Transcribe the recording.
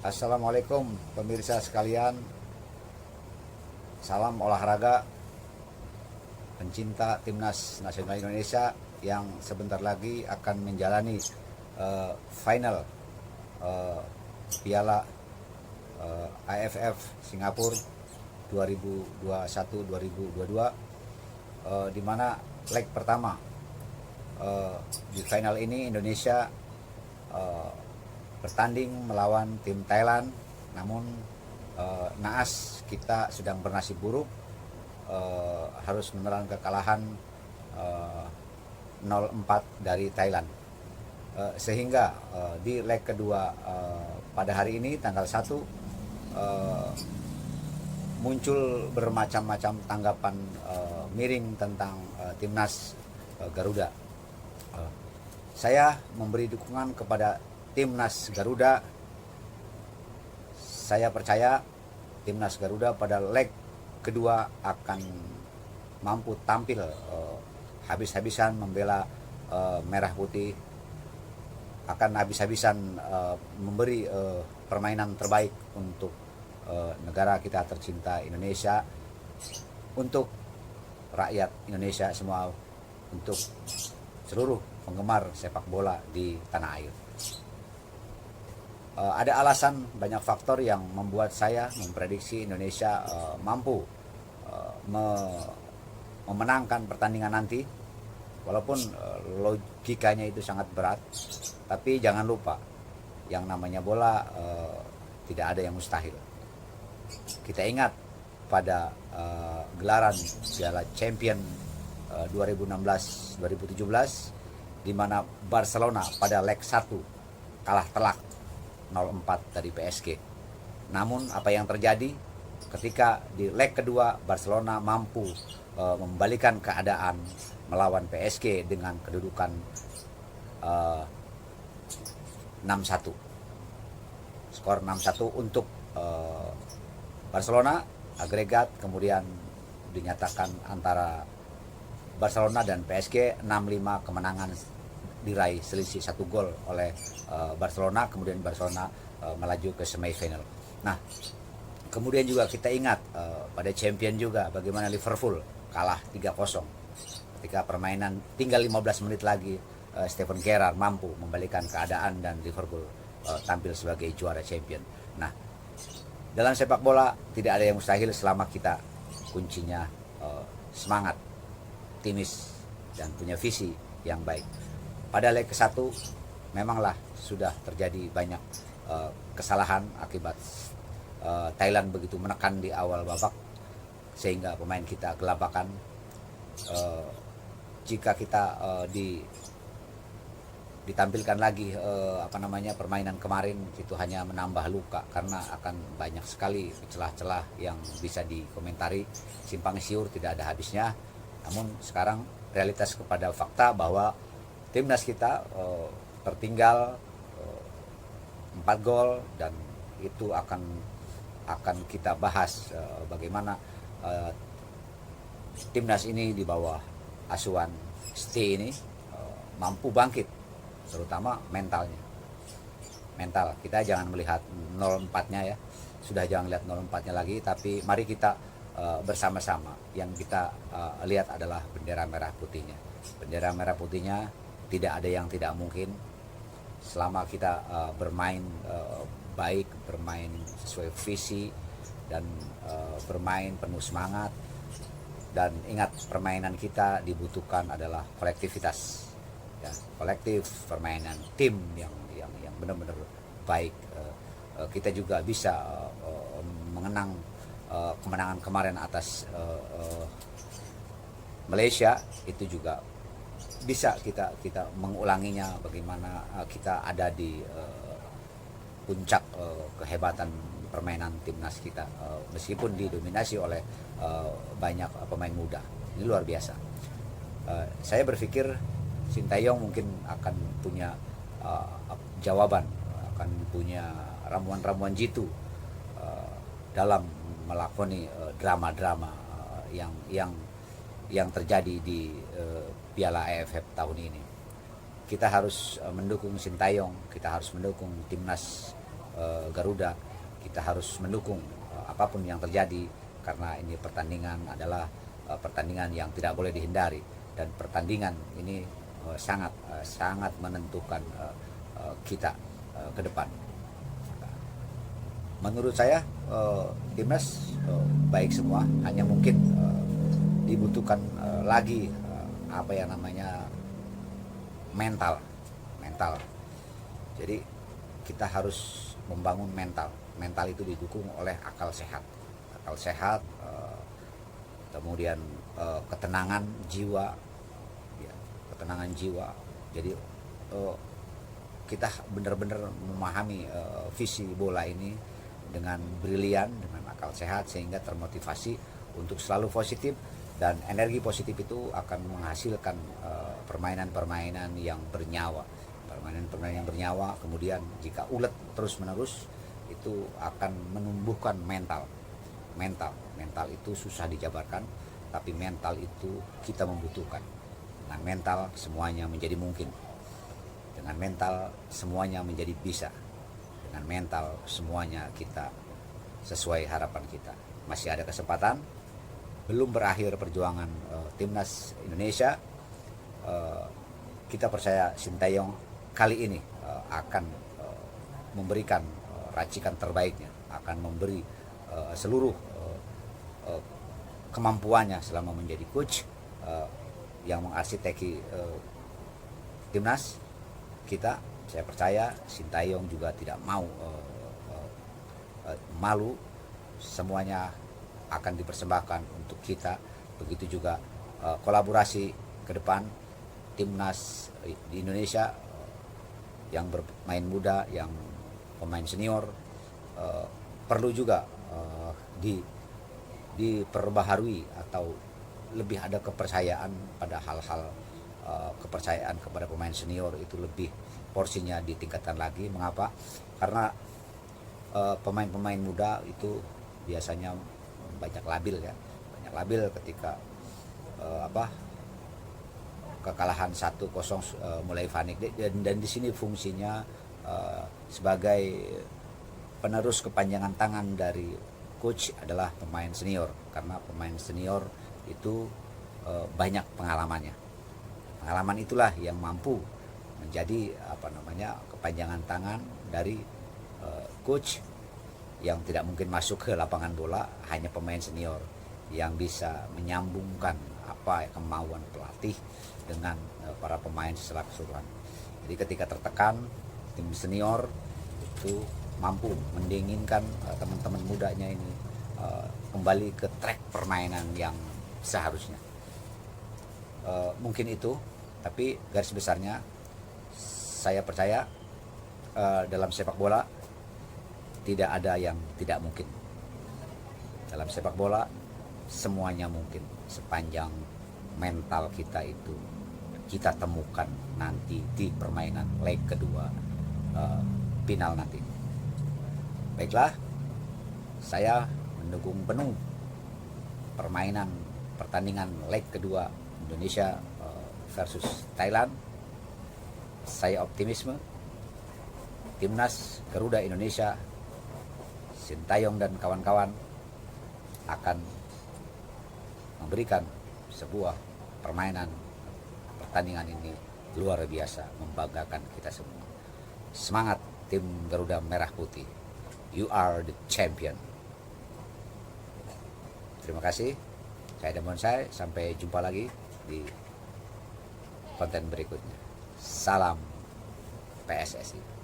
Assalamualaikum pemirsa sekalian, salam olahraga pencinta Timnas Nasional Indonesia yang sebentar lagi akan menjalani final Piala AFF Singapura 2021-2022, di mana leg pertama di final ini Indonesia bertanding melawan tim Thailand. Namun naas kita sedang bernasib buruk, harus menelan kekalahan 0-4 dari Thailand, sehingga di leg kedua pada hari ini tanggal 1 muncul bermacam-macam tanggapan miring tentang timnas Garuda. Saya memberi dukungan kepada timnas Garuda. Saya percaya timnas Garuda pada leg kedua akan mampu tampil habis-habisan membela merah putih, akan habis-habisan memberi permainan terbaik untuk negara kita tercinta Indonesia, untuk rakyat Indonesia semua, untuk seluruh penggemar sepak bola di tanah air. Ada alasan, banyak faktor yang membuat saya memprediksi Indonesia mampu memenangkan pertandingan nanti. Walaupun logikanya itu sangat berat, tapi jangan lupa yang namanya bola tidak ada yang mustahil. Kita ingat pada gelaran Piala Champion 2016-2017, di mana Barcelona pada leg 1 kalah telak 0-4 dari PSG. Namun apa yang terjadi ketika di leg kedua Barcelona mampu membalikan keadaan melawan PSG dengan kedudukan 6-1. Skor 6-1 untuk Barcelona, agregat kemudian dinyatakan antara Barcelona dan PSG 6-5, kemenangan diraih selisih 1 gol oleh Barcelona. Kemudian Barcelona melaju ke semifinal. Nah, kemudian juga kita ingat pada champion juga bagaimana Liverpool kalah 3-0 ketika permainan tinggal 15 menit lagi. Steven Gerrard mampu membalikan keadaan dan Liverpool tampil sebagai juara champion. Nah, dalam sepak bola tidak ada yang mustahil selama kita kuncinya semangat, optimis, dan punya visi yang baik. Pada leg ke-1 memanglah sudah terjadi banyak kesalahan akibat Thailand begitu menekan di awal babak sehingga pemain kita kelabakan. Jika kita ditampilkan lagi permainan kemarin, itu hanya menambah luka karena akan banyak sekali celah-celah yang bisa dikomentari, simpang siur tidak ada habisnya. Namun sekarang realitas kepada fakta bahwa timnas kita tertinggal 4 gol, dan itu akan kita bahas bagaimana timnas ini di bawah asuhan Sti ini mampu bangkit, terutama mentalnya. Mental kita jangan melihat 0-4-nya ya, sudah jangan lihat 0-4-nya lagi, tapi mari kita bersama-sama yang kita lihat adalah bendera merah putihnya. Bendera merah putihnya tidak ada yang tidak mungkin selama kita bermain baik, bermain sesuai visi, dan bermain penuh semangat. Dan ingat, permainan kita dibutuhkan adalah kolektivitas, ya, kolektif, permainan tim yang benar-benar baik. Kita juga bisa mengenang kemenangan kemarin atas Malaysia, itu juga bisa kita mengulanginya, bagaimana kita ada di puncak kehebatan permainan timnas kita, meskipun didominasi oleh banyak pemain muda. Ini luar biasa. Saya berpikir Sintayong mungkin akan punya jawaban, akan punya ramuan-ramuan jitu dalam melakoni drama-drama yang terjadi di Piala AFF tahun ini. Kita harus mendukung Sintayong, kita harus mendukung timnas Garuda, kita harus mendukung apapun yang terjadi, karena ini pertandingan adalah pertandingan yang tidak boleh dihindari, dan pertandingan ini sangat menentukan kita ke depan. Menurut saya timnas baik semua, hanya mungkin dibutuhkan lagi apa yang namanya mental. Jadi kita harus membangun mental itu didukung oleh akal sehat, kemudian ketenangan jiwa, ya, jadi kita benar-benar memahami visi bola ini dengan brilian, dengan akal sehat, sehingga termotivasi untuk selalu positif, dan energi positif itu akan menghasilkan permainan-permainan yang bernyawa. Kemudian jika ulet terus-menerus, itu akan menumbuhkan mental itu susah dijabarkan, tapi mental itu kita membutuhkan. Dengan mental semuanya menjadi mungkin, dengan mental semuanya menjadi bisa, dengan mental semuanya kita sesuai harapan kita. Masih ada kesempatan, belum berakhir perjuangan timnas Indonesia. Kita percaya Sintayong kali ini akan memberikan racikan terbaiknya, akan memberi seluruh kemampuannya selama menjadi coach yang mengarsiteki timnas kita. Saya percaya Sintayong juga tidak mau malu, semuanya akan dipersembahkan untuk kita. Begitu juga kolaborasi ke depan timnas di Indonesia, yang bermain muda, yang pemain senior, perlu juga diperbaharui, atau lebih ada kepercayaan pada hal-hal kepercayaan kepada pemain senior itu lebih porsinya ditingkatkan lagi. Mengapa? Karena pemain-pemain muda itu biasanya banyak labil ketika kekalahan 1-0 mulai panik, dan di sini fungsinya sebagai penerus kepanjangan tangan dari coach adalah pemain senior, karena pemain senior itu banyak pengalaman itulah yang mampu menjadi kepanjangan tangan dari coach, yang tidak mungkin masuk ke lapangan bola, hanya pemain senior yang bisa menyambungkan kemauan pelatih dengan para pemain secara keseluruhan. Jadi ketika tertekan, tim senior itu mampu mendinginkan teman-teman mudanya ini kembali ke track permainan yang seharusnya. Mungkin itu, tapi garis besarnya saya percaya dalam sepak bola tidak ada yang tidak mungkin. Dalam sepak bola semuanya mungkin, sepanjang mental kita itu kita temukan nanti di permainan leg kedua final nanti. Baiklah, saya mendukung penuh pertandingan leg kedua Indonesia versus Thailand. Saya optimisme timnas Garuda Indonesia, Sintayong dan kawan-kawan akan memberikan sebuah pertandingan ini luar biasa, membanggakan kita semua. Semangat tim Garuda Merah Putih, you are the champion. Terima kasih, saya Damon Sai, sampai jumpa lagi di konten berikutnya. Salam PSSI.